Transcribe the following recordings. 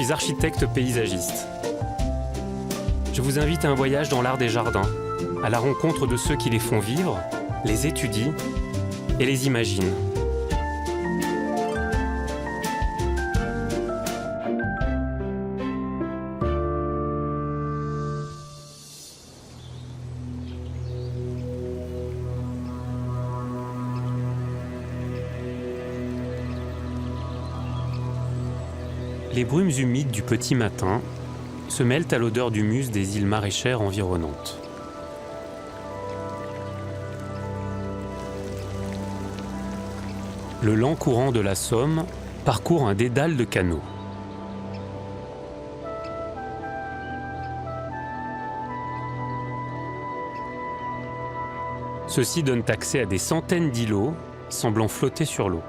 suis architecte paysagiste. Je vous invite à un voyage dans l'art des jardins, à la rencontre de ceux qui les font vivre, les étudient et les imaginent. Les brumes humides du petit matin se mêlent à l'odeur d'humus des îles maraîchères environnantes. Le lent courant de la Somme parcourt un dédale de canaux. Ceux-ci donnent accès à des centaines d'îlots semblant flotter sur l'eau.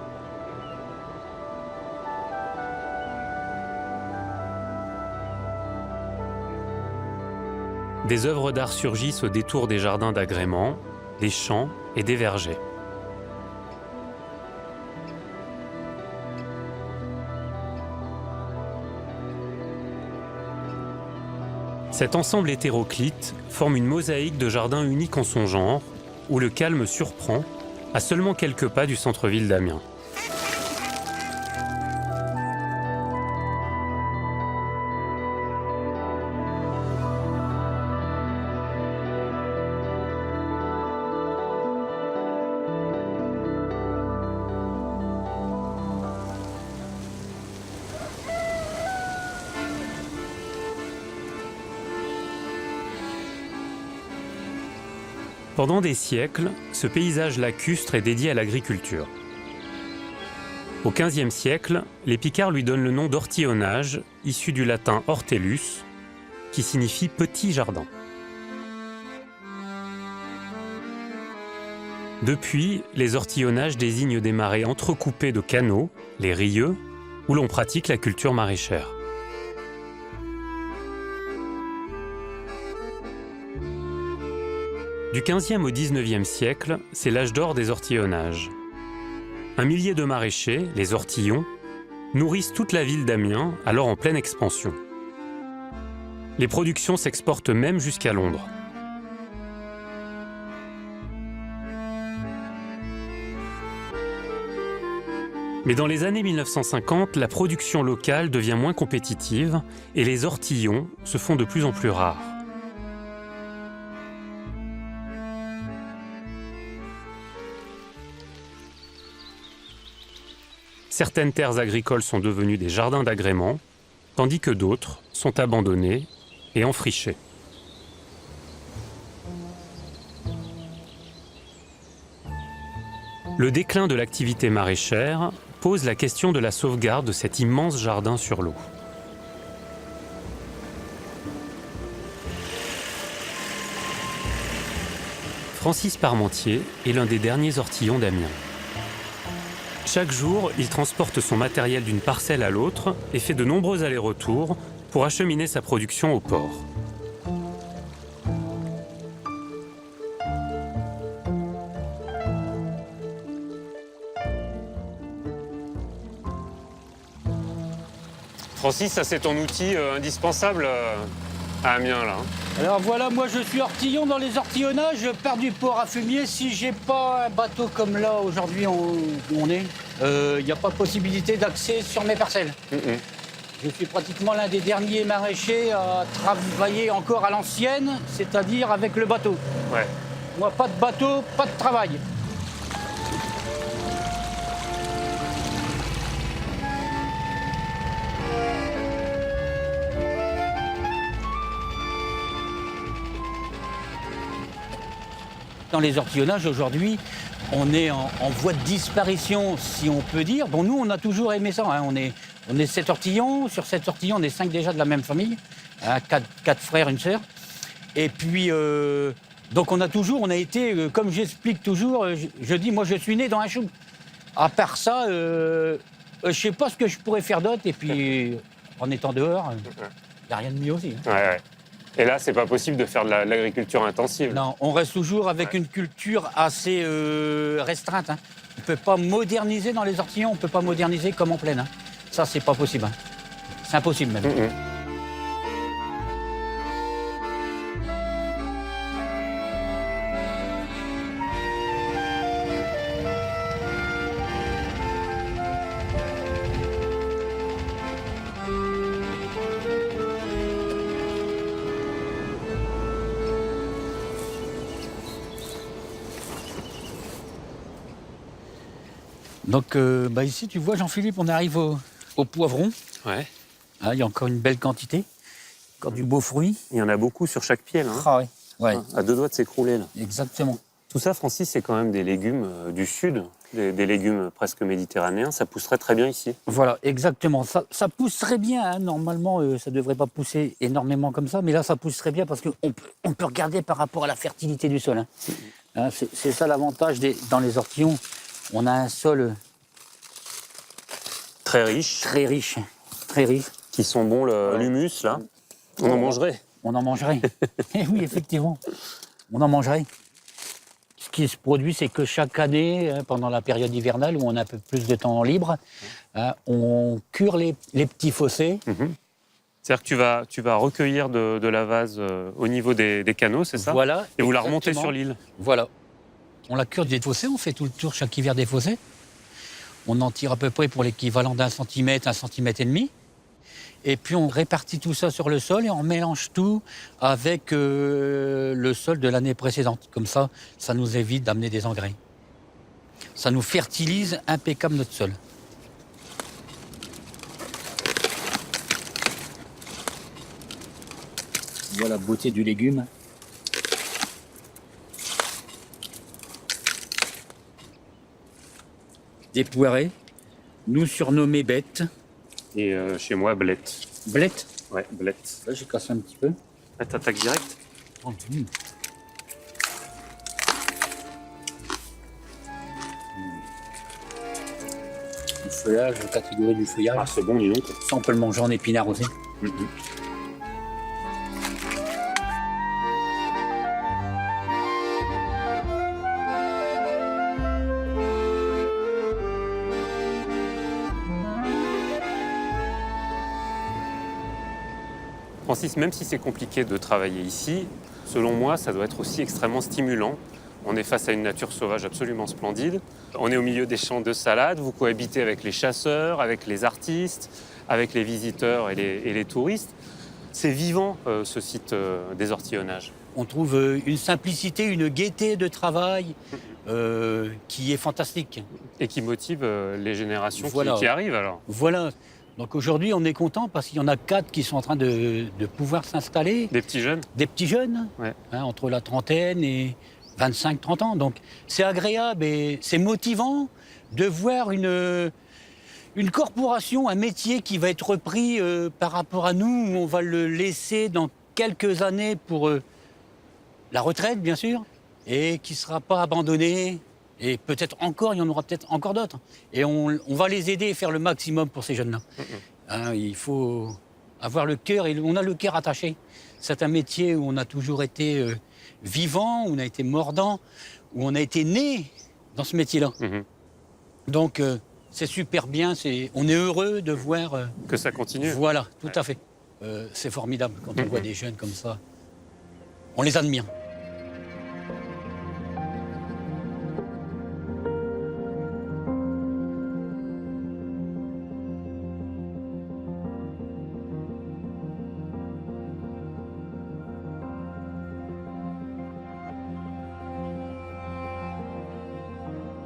Des œuvres d'art surgissent au détour des jardins d'agrément, des champs et des vergers. Cet ensemble hétéroclite forme une mosaïque de jardins unique en son genre, où le calme surprend, à seulement quelques pas du centre-ville d'Amiens. Pendant des siècles, ce paysage lacustre est dédié à l'agriculture. Au XVe siècle, les Picards lui donnent le nom d'ortillonnage, issu du latin hortellus, qui signifie petit jardin. Depuis, les ortillonnages désignent des marais entrecoupés de canaux, les rieux, où l'on pratique la culture maraîchère. Du XVe au XIXe siècle, c'est l'âge d'or des ortillonnages. Un millier de maraîchers, les ortillons, nourrissent toute la ville d'Amiens, alors en pleine expansion. Les productions s'exportent même jusqu'à Londres. Mais dans les années 1950, la production locale devient moins compétitive et les ortillons se font de plus en plus rares. Certaines terres agricoles sont devenues des jardins d'agrément, tandis que d'autres sont abandonnées et enfrichées. Le déclin de l'activité maraîchère pose la question de la sauvegarde de cet immense jardin sur l'eau. Francis Parmentier est l'un des derniers ortillons d'Amiens. Chaque jour, il transporte son matériel d'une parcelle à l'autre et fait de nombreux allers-retours pour acheminer sa production au port. Francis, ça c'est ton outil indispensable à Amiens là. Alors voilà, moi je suis ortillon dans les ortillonnages, je pars du port à fumier. Si j'ai pas un bateau comme là aujourd'hui où on est, il n'y a pas possibilité d'accès sur mes parcelles. Je suis pratiquement l'un des derniers maraîchers à travailler encore à l'ancienne, c'est-à-dire avec le bateau. Ouais. Moi, pas de bateau, pas de travail. Dans les ortillonnages, aujourd'hui, on est en voie de disparition, si on peut dire. Bon, nous, on a toujours aimé ça. Hein. On est 7 ortillons. Sur 7 ortillons, on est 5 déjà de la même famille. Hein, 4 frères, une sœur. Et puis, donc on a été, comme j'explique toujours, je dis, moi, je suis né dans un chou. À part ça, je ne sais pas ce que je pourrais faire d'autre. Et puis, en étant dehors, il n'y a rien de mieux aussi. Hein. Ouais. Et là, c'est pas possible de faire de l'agriculture intensive. Non, on reste toujours avec une culture assez restreinte. Hein. On ne peut pas moderniser dans les ortillons, on ne peut pas moderniser comme en plaine. Hein. Ça, c'est pas possible. Hein. C'est impossible même. Donc ici, tu vois, Jean-Philippe, on arrive au poivron. Ouais. Ah, il y a encore une belle quantité, encore du beau fruit. Il y en a beaucoup sur chaque pied, là. Hein. Ah oui, ouais. À 2 doigts de s'écrouler, là. Exactement. Tout ça, Francis, c'est quand même des légumes du sud, des légumes presque méditerranéens. Ça pousserait très bien ici. Voilà, exactement. Ça pousserait bien, hein. Normalement, ça ne devrait pas pousser énormément comme ça, mais là, ça pousserait bien parce qu'on peut regarder par rapport à la fertilité du sol. Hein. Hein, c'est ça l'avantage dans les ortillons. On a un sol Très riche. très riche, très riche. Qui sont bons, l'humus, là. On en mangerait. On en mangerait. Eh oui, effectivement, on en mangerait. Ce qui se produit, c'est que chaque année, hein, pendant la période hivernale, où on a un peu plus de temps libre, hein, on cure les petits fossés. C'est-à-dire que tu vas recueillir de la vase au niveau des canaux, c'est ça? Voilà. Et vous la remontez exactement. sur l'île. Voilà. On la cure des fossés, on fait tout le tour chaque hiver des fossés. On en tire à peu près pour l'équivalent d'1 centimètre, 1,5 centimètre. Et puis on répartit tout ça sur le sol et on mélange tout avec le sol de l'année précédente. Comme ça, ça nous évite d'amener des engrais. Ça nous fertilise impeccable notre sol. Voilà la beauté du légume. Des poirées, nous surnommés bêtes. Et chez moi, blette. Blettes. Ouais, blette. Là, j'ai cassé un petit peu. Ah, t'attaques direct? Oh, Le feuillage, la catégorie du feuillage. Ah, c'est bon, dis donc. Ça, on peut le manger en épinard aussi. Francis, même si c'est compliqué de travailler ici, selon moi, ça doit être aussi extrêmement stimulant. On est face à une nature sauvage absolument splendide. On est au milieu des champs de salade, vous cohabitez avec les chasseurs, avec les artistes, avec les visiteurs et les touristes. C'est vivant, ce site des ortillonnages. On trouve une simplicité, une gaieté de travail qui est fantastique. Et qui motive les générations Voilà. qui arrivent alors. Voilà. Donc aujourd'hui, on est content parce qu'il y en a 4 qui sont en train de pouvoir s'installer. Des petits jeunes. Des petits jeunes, Ouais. hein, entre la trentaine et 25-30 ans. Donc c'est agréable et c'est motivant de voir une corporation, un métier qui va être repris par rapport à nous, où on va le laisser dans quelques années pour la retraite, bien sûr, et qui ne sera pas abandonné. Et peut-être encore, il y en aura peut-être encore d'autres. Et on va les aider et faire le maximum pour ces jeunes-là. Hein, il faut avoir le cœur, et on a le cœur attaché. C'est un métier où on a toujours été vivant, où on a été mordant, où on a été né dans ce métier-là. Donc c'est super bien, on est heureux de voir... Que ça continue. Voilà, tout à fait. C'est formidable quand on voit des jeunes comme ça. On les admire.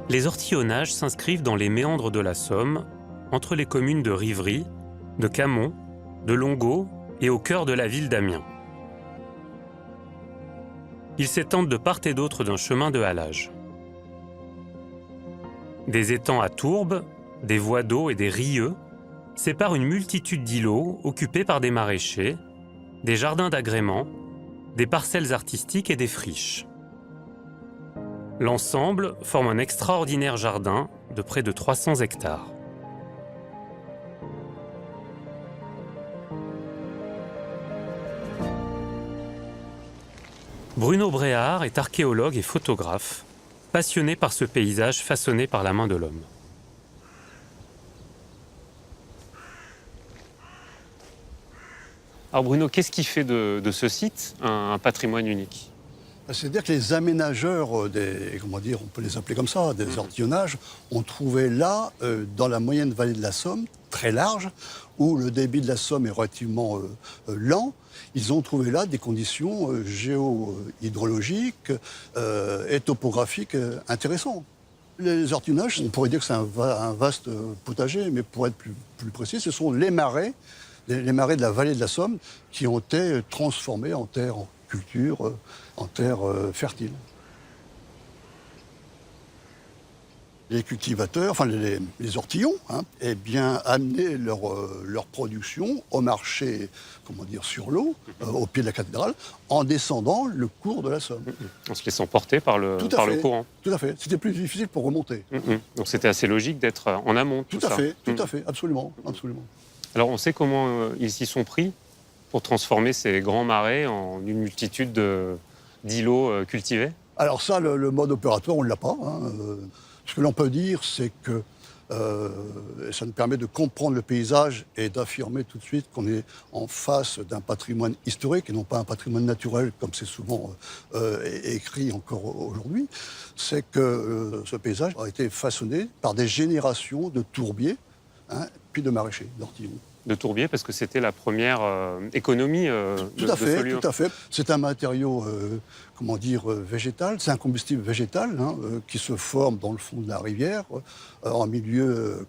Les ortillonnages s'inscrivent dans les méandres de la Somme, entre les communes de Rivry, de Camont, de Longeau et au cœur de la ville d'Amiens. Ils s'étendent de part et d'autre d'un chemin de halage. Des étangs à tourbes, des voies d'eau et des rieux séparent une multitude d'îlots occupés par des maraîchers, des jardins d'agrément, des parcelles artistiques et des friches. L'ensemble forme un extraordinaire jardin de près de 300 hectares. Bruno Bréard est archéologue et photographe, passionné par ce paysage façonné par la main de l'homme. Alors Bruno, qu'est-ce qui fait de ce site un patrimoine unique? C'est-à-dire que les aménageurs, on peut les appeler comme ça, des ortillonnages, ont trouvé là, dans la moyenne vallée de la Somme, très large, où le débit de la Somme est relativement lent, ils ont trouvé là des conditions géohydrologiques et topographiques intéressantes. Les ortillonnages, on pourrait dire que c'est un vaste potager, mais pour être plus précis, ce sont les marais de la vallée de la Somme qui ont été transformés en terre en culture, en terre fertile. Les cultivateurs, enfin les ortillons, eh bien, amenaient leur production au marché, sur l'eau, au pied de la cathédrale, en descendant le cours de la Somme. En se laissant porter par le courant. Tout à fait. C'était plus difficile pour remonter. Donc c'était assez logique d'être en amont. Tout à fait, absolument. Alors on sait comment ils s'y sont pris pour transformer ces grands marais en une multitude d'îlots cultivés? Alors ça, le mode opératoire, on ne l'a pas. Ce que l'on peut dire, c'est que ça nous permet de comprendre le paysage et d'affirmer tout de suite qu'on est en face d'un patrimoine historique et non pas un patrimoine naturel, comme c'est souvent écrit encore aujourd'hui. C'est que ce paysage a été façonné par des générations de tourbiers, puis de maraîchers, d'ortillons. De tourbier, parce que c'était la première économie de ce lieu. Tout à fait. C'est un matériau, végétal. C'est un combustible végétal qui se forme dans le fond de la rivière, en milieu,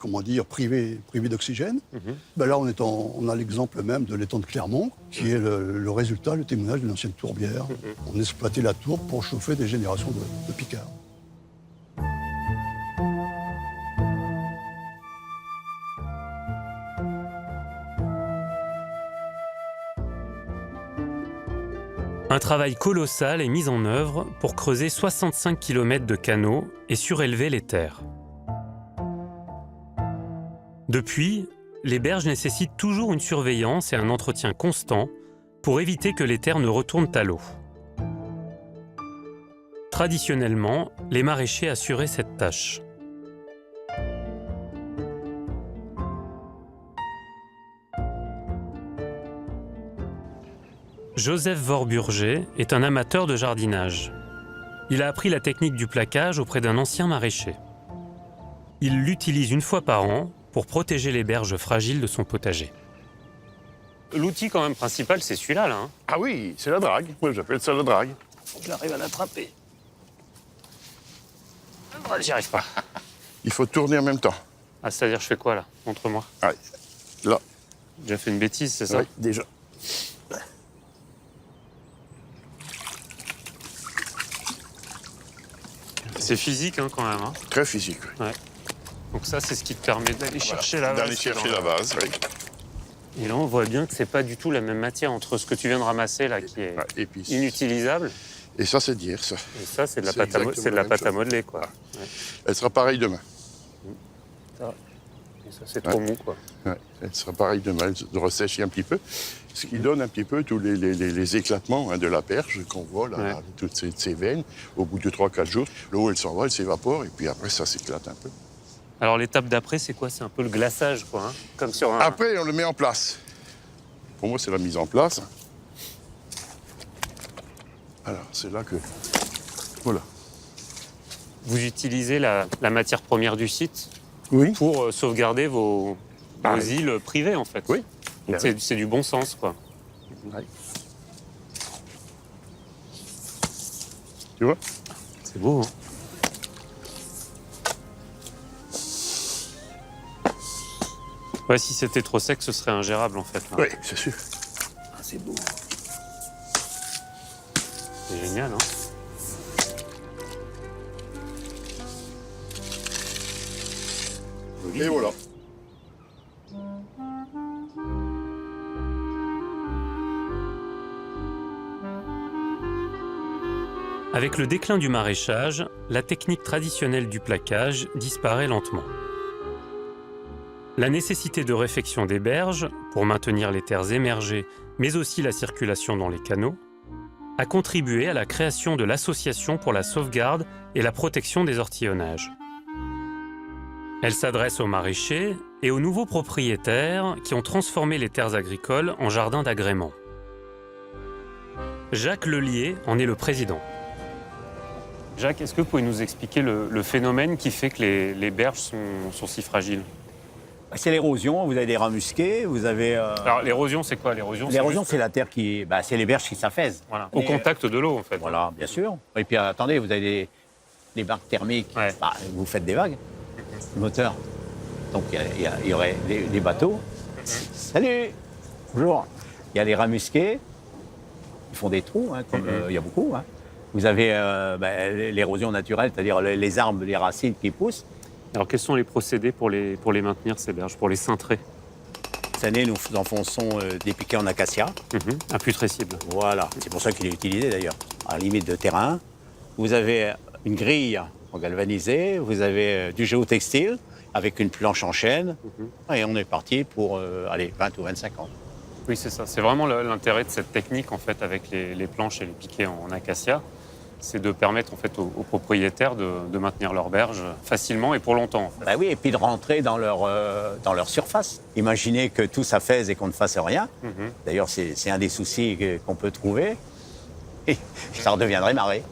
privé d'oxygène. Là, on a l'exemple même de l'étang de Clermont, qui est le résultat, le témoignage d'une ancienne tourbière. On exploitait la tourbe pour chauffer des générations de picards. Un travail colossal est mis en œuvre pour creuser 65 km de canaux et surélever les terres. Depuis, les berges nécessitent toujours une surveillance et un entretien constant pour éviter que les terres ne retournent à l'eau. Traditionnellement, les maraîchers assuraient cette tâche. Joseph Vorburger est un amateur de jardinage. Il a appris la technique du plaquage auprès d'un ancien maraîcher. Il l'utilise une fois par an pour protéger les berges fragiles de son potager. L'outil quand même principal, c'est celui-là, là. Ah oui, c'est la drague. Moi, j'appelle ça la drague. J'arrive à l'attraper. Oh, j'y arrive pas. Il faut tourner en même temps. Ah, c'est-à-dire, je fais quoi, là? Montre-moi. Allez, là. J'ai déjà fait une bêtise, c'est ça? Oui, déjà. C'est physique, quand même. Très physique, oui. Ouais. Donc ça, c'est ce qui te permet d'aller chercher la base. D'aller chercher la base, oui. Et là, on voit bien que c'est pas du tout la même matière entre ce que tu viens de ramasser, là, qui est inutilisable. Et ça, c'est d'hier, ça. Et ça, c'est de la pâte à modeler, quoi. Ah. Ouais. Elle sera pareille demain. Ça. Et ça, c'est trop mou, quoi. Ouais. Elle sera pareille demain. Elle ressèche un petit peu. Ce qui donne un petit peu tous les éclatements de la perche qu'on voit, là, toutes ces veines. Au bout de 3-4 jours, l'eau, elle s'en va, elle s'évapore, et puis après, ça s'éclate un peu. Alors, l'étape d'après, c'est quoi? C'est un peu le glaçage, quoi, comme sur un... Après, on le met en place. Pour moi, c'est la mise en place. Alors, c'est là que... Voilà. Vous utilisez la matière première du site pour sauvegarder vos îles privées, en fait. Oui. C'est du bon sens, quoi. Oui. Tu vois? C'est beau, Ouais, si c'était trop sec, ce serait ingérable, en fait. Là. Oui, c'est sûr. Ah, c'est beau. C'est génial, Et voilà. Avec le déclin du maraîchage, la technique traditionnelle du plaquage disparaît lentement. La nécessité de réfection des berges, pour maintenir les terres émergées, mais aussi la circulation dans les canaux, a contribué à la création de l'Association pour la sauvegarde et la protection des ortillonnages. Elle s'adresse aux maraîchers et aux nouveaux propriétaires qui ont transformé les terres agricoles en jardins d'agrément. Jacques Lelier en est le président. Jacques, est-ce que vous pouvez nous expliquer le phénomène qui fait que les berges sont si fragiles? C'est l'érosion, vous avez des ramusqués, vous avez... Alors l'érosion, c'est quoi l'érosion? L'érosion, c'est la terre qui... c'est les berges qui s'affaissent. Voilà. Au contact de l'eau, en fait. Voilà, bien sûr. Et puis attendez, vous avez des vagues thermiques, Ouais. Vous faites des vagues, moteur. Donc il y aurait des bateaux. Salut. Bonjour. Il y a les ramusqués, ils font des trous, comme il y a beaucoup. Vous avez l'érosion naturelle, c'est-à-dire les arbres, les racines qui poussent. Alors quels sont les procédés pour les maintenir, ces berges, pour les cintrer? Cette année, nous enfonçons des piquets en acacia. Imputrescible. Voilà, c'est pour ça qu'il est utilisé d'ailleurs, à la limite de terrain. Vous avez une grille en galvanisé, vous avez du géotextile avec une planche en chêne, et on est parti pour 20 ou 25 ans. Oui, c'est ça. C'est vraiment l'intérêt de cette technique, en fait, avec les planches et les piquets en acacia. C'est de permettre en fait, aux propriétaires de maintenir leurs berges facilement et pour longtemps. En fait. Oui, et puis de rentrer dans leur surface. Imaginez que tout s'affaisse et qu'on ne fasse rien. D'ailleurs, c'est un des soucis qu'on peut trouver. Et ça redeviendrait marée.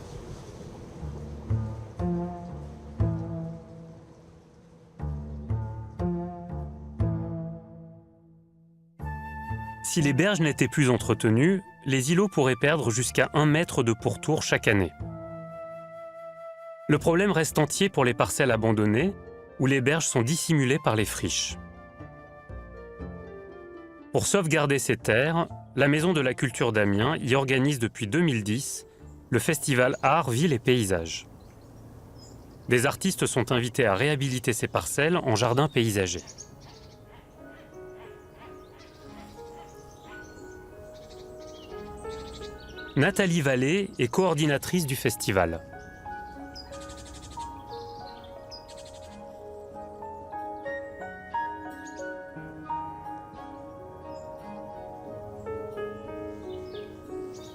Si les berges n'étaient plus entretenues, les îlots pourraient perdre jusqu'à 1 mètre de pourtour chaque année. Le problème reste entier pour les parcelles abandonnées, où les berges sont dissimulées par les friches. Pour sauvegarder ces terres, la Maison de la Culture d'Amiens y organise depuis 2010 le festival Art, Ville et Paysages. Des artistes sont invités à réhabiliter ces parcelles en jardins paysagers. Nathalie Vallée est coordinatrice du festival.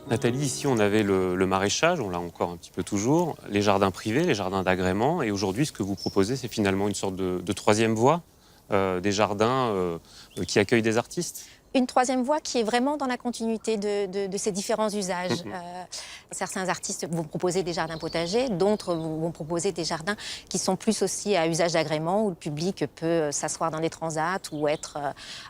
Nathalie, ici on avait le maraîchage, on l'a encore un petit peu toujours, les jardins privés, les jardins d'agrément, et aujourd'hui ce que vous proposez c'est finalement une sorte de troisième voie, des jardins qui accueillent des artistes. Une troisième voie qui est vraiment dans la continuité de ces différents usages. Certains artistes vont proposer des jardins potagers, d'autres vont proposer des jardins qui sont plus aussi à usage d'agrément, où le public peut s'asseoir dans des transats ou être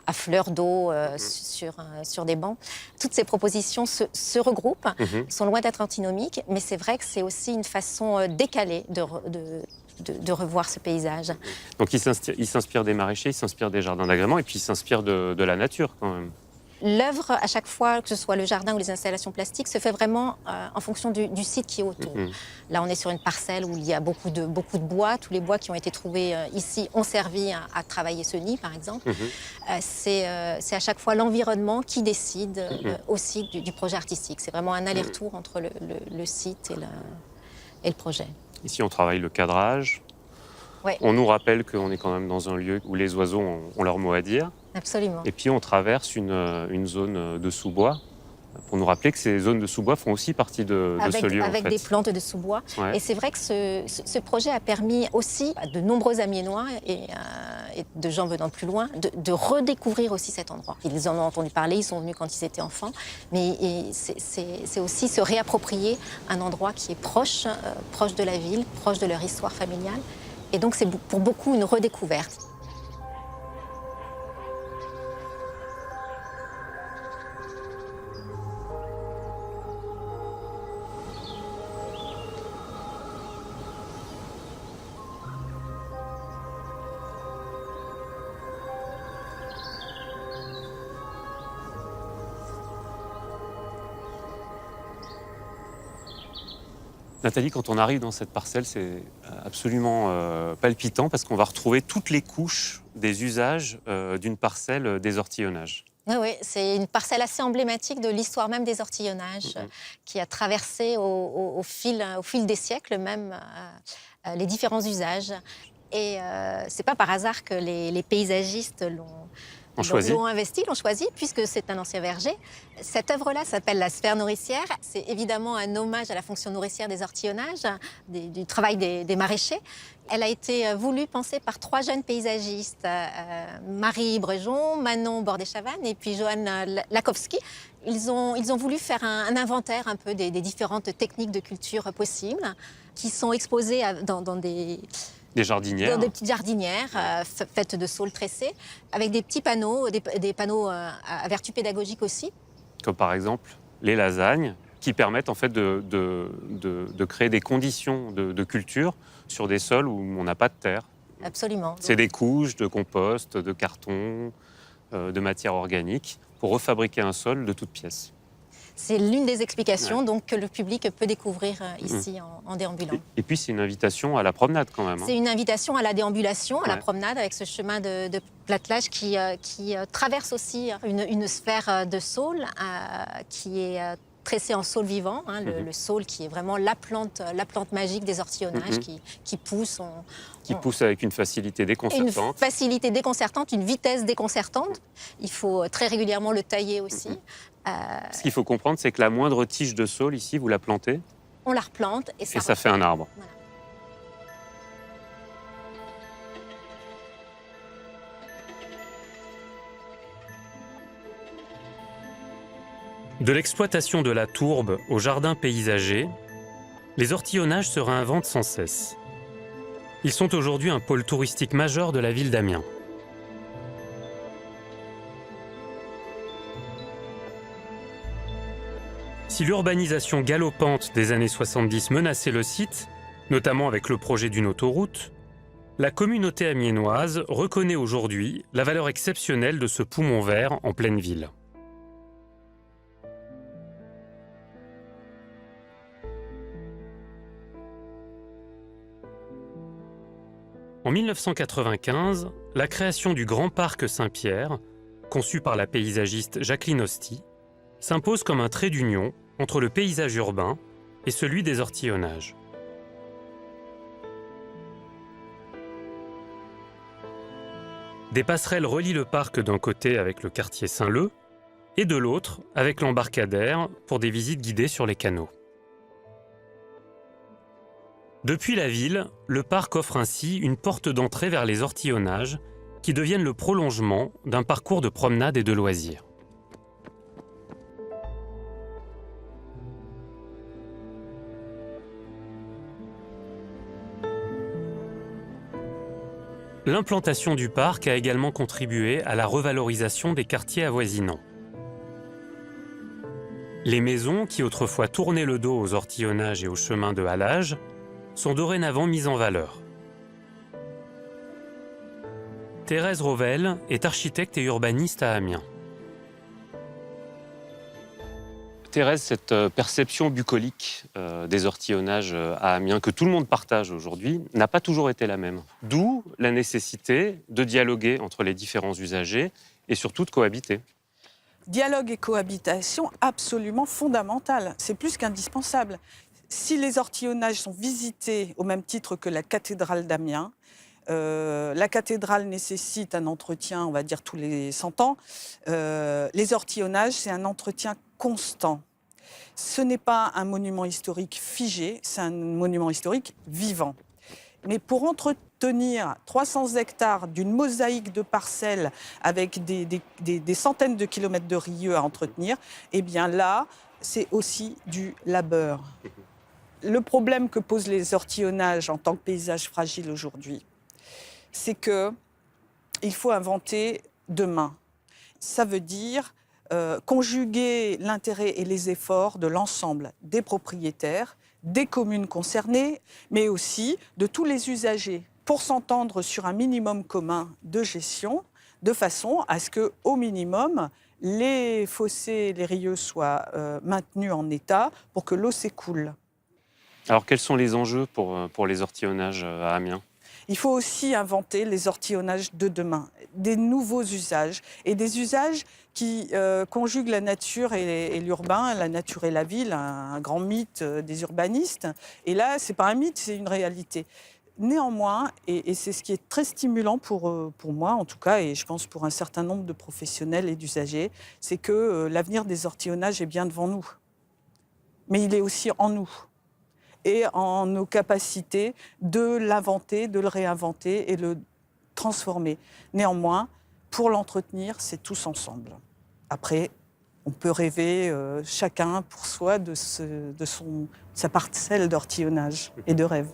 à fleur d'eau sur des bancs. Toutes ces propositions se regroupent, sont loin d'être antinomiques, mais c'est vrai que c'est aussi une façon décalée de revoir ce paysage. Donc il s'inspire des maraîchers, il s'inspire des jardins d'agrément et puis il s'inspire de la nature quand même. L'œuvre, à chaque fois, que ce soit le jardin ou les installations plastiques, se fait vraiment en fonction du site qui est autour. Là, on est sur une parcelle où il y a beaucoup de bois. Tous les bois qui ont été trouvés ici ont servi à travailler ce nid, par exemple. C'est à chaque fois l'environnement qui décide aussi du projet artistique. C'est vraiment un aller-retour entre le site et le projet. Ici, on travaille le cadrage. Ouais. On nous rappelle qu'on est quand même dans un lieu où les oiseaux ont leur mot à dire. Absolument. Et puis, on traverse une zone de sous-bois pour nous rappeler que ces zones de sous-bois font aussi partie de ce lieu. Avec en fait. des plantes de sous-bois. Ouais. Et c'est vrai que ce projet a permis aussi à de nombreux Amiénois et de gens venant de plus loin de redécouvrir aussi cet endroit. Ils en ont entendu parler, ils sont venus quand ils étaient enfants, mais c'est aussi se réapproprier un endroit qui est proche de la ville, proche de leur histoire familiale. Et donc c'est pour beaucoup une redécouverte. Nathalie, quand on arrive dans cette parcelle, c'est absolument palpitant parce qu'on va retrouver toutes les couches des usages d'une parcelle des ortillonnages. Oui, c'est une parcelle assez emblématique de l'histoire même des ortillonnages qui a traversé au fil des siècles même les différents usages. Et c'est pas par hasard que les paysagistes On choisit. L'ont investi, l'ont choisi, puisque c'est un ancien verger. Cette œuvre-là s'appelle la sphère nourricière. C'est évidemment un hommage à la fonction nourricière des ortillonnages, du travail des maraîchers. Elle a été voulue, pensée par 3 jeunes paysagistes, Marie Brejon, Manon Bordé-Chavannes et puis Johann Lakowski. Ils ont voulu faire un inventaire un peu des différentes techniques de culture possibles, qui sont exposées dans des jardinières. Dans des petites jardinières faites de saules tressés, avec des petits panneaux, des panneaux à vertu pédagogique aussi. Comme par exemple les lasagnes, qui permettent en fait de créer des conditions de culture sur des sols où on n'a pas de terre. Absolument. C'est des couches de compost, de carton, de matière organique, pour refabriquer un sol de toutes pièces. C'est l'une des explications donc, que le public peut découvrir ici en déambulant. Et puis c'est une invitation à la promenade quand même. C'est une invitation à la déambulation, à la promenade, avec ce chemin de platelage qui traverse aussi une sphère de saule qui est tressée en saule vivant. Le saule qui est vraiment la plante magique des ortillonnages qui pousse. Qui pousse avec une facilité déconcertante. Une facilité déconcertante, une vitesse déconcertante. Il faut très régulièrement le tailler aussi. Ce qu'il faut comprendre, c'est que la moindre tige de saule, ici, vous la plantez. On la replante et ça fait un arbre. Voilà. De l'exploitation de la tourbe au jardin paysager, les ortillonnages se réinventent sans cesse. Ils sont aujourd'hui un pôle touristique majeur de la ville d'Amiens. Si l'urbanisation galopante des années 70 menaçait le site, notamment avec le projet d'une autoroute, la communauté amiénoise reconnaît aujourd'hui la valeur exceptionnelle de ce poumon vert en pleine ville. En 1995, la création du Grand Parc Saint-Pierre, conçu par la paysagiste Jacqueline Hosty, s'impose comme un trait d'union entre le paysage urbain et celui des ortillonnages. Des passerelles relient le parc d'un côté avec le quartier Saint-Leu et de l'autre avec l'embarcadère pour des visites guidées sur les canaux. Depuis la ville, le parc offre ainsi une porte d'entrée vers les ortillonnages qui deviennent le prolongement d'un parcours de promenade et de loisirs. L'implantation du parc a également contribué à la revalorisation des quartiers avoisinants. Les maisons qui autrefois tournaient le dos aux ortillonnages et aux chemins de halage sont dorénavant mises en valeur. Thérèse Rauvel est architecte et urbaniste à Amiens. Thérèse, cette perception bucolique des ortillonnages à Amiens, que tout le monde partage aujourd'hui, n'a pas toujours été la même. D'où la nécessité de dialoguer entre les différents usagers et surtout de cohabiter. Dialogue et cohabitation absolument fondamentale. C'est plus qu'indispensable. Si les ortillonnages sont visités au même titre que la cathédrale d'Amiens, la cathédrale nécessite un entretien, on va dire, tous les 100 ans. Les ortillonnages, c'est un entretien constant. Ce n'est pas un monument historique figé, c'est un monument historique vivant. Mais pour entretenir 300 hectares d'une mosaïque de parcelles avec des centaines de kilomètres de rieux à entretenir, eh bien là, c'est aussi du labeur. Le problème que posent les ortillonnages en tant que paysage fragile aujourd'hui, c'est qu'il faut inventer demain. Ça veut dire conjuguer l'intérêt et les efforts de l'ensemble des propriétaires, des communes concernées, mais aussi de tous les usagers, pour s'entendre sur un minimum commun de gestion, de façon à ce qu'au minimum, les fossés, les rieux soient maintenus en état pour que l'eau s'écoule. Alors quels sont les enjeux pour les ortillonnages à Amiens ? Il faut aussi inventer les ortillonnages de demain, des nouveaux usages, et des usages qui conjuguent la nature et l'urbain, la nature et la ville, un grand mythe des urbanistes. Et là, ce n'est pas un mythe, c'est une réalité. Néanmoins, et c'est ce qui est très stimulant pour moi en tout cas, et je pense pour un certain nombre de professionnels et d'usagers, c'est que l'avenir des ortillonnages est bien devant nous. Mais il est aussi en nous et en nos capacités de l'inventer, de le réinventer et de le transformer. Néanmoins, pour l'entretenir, c'est tous ensemble. Après, on peut rêver chacun pour soi de sa parcelle d'ortillonnage et de rêve.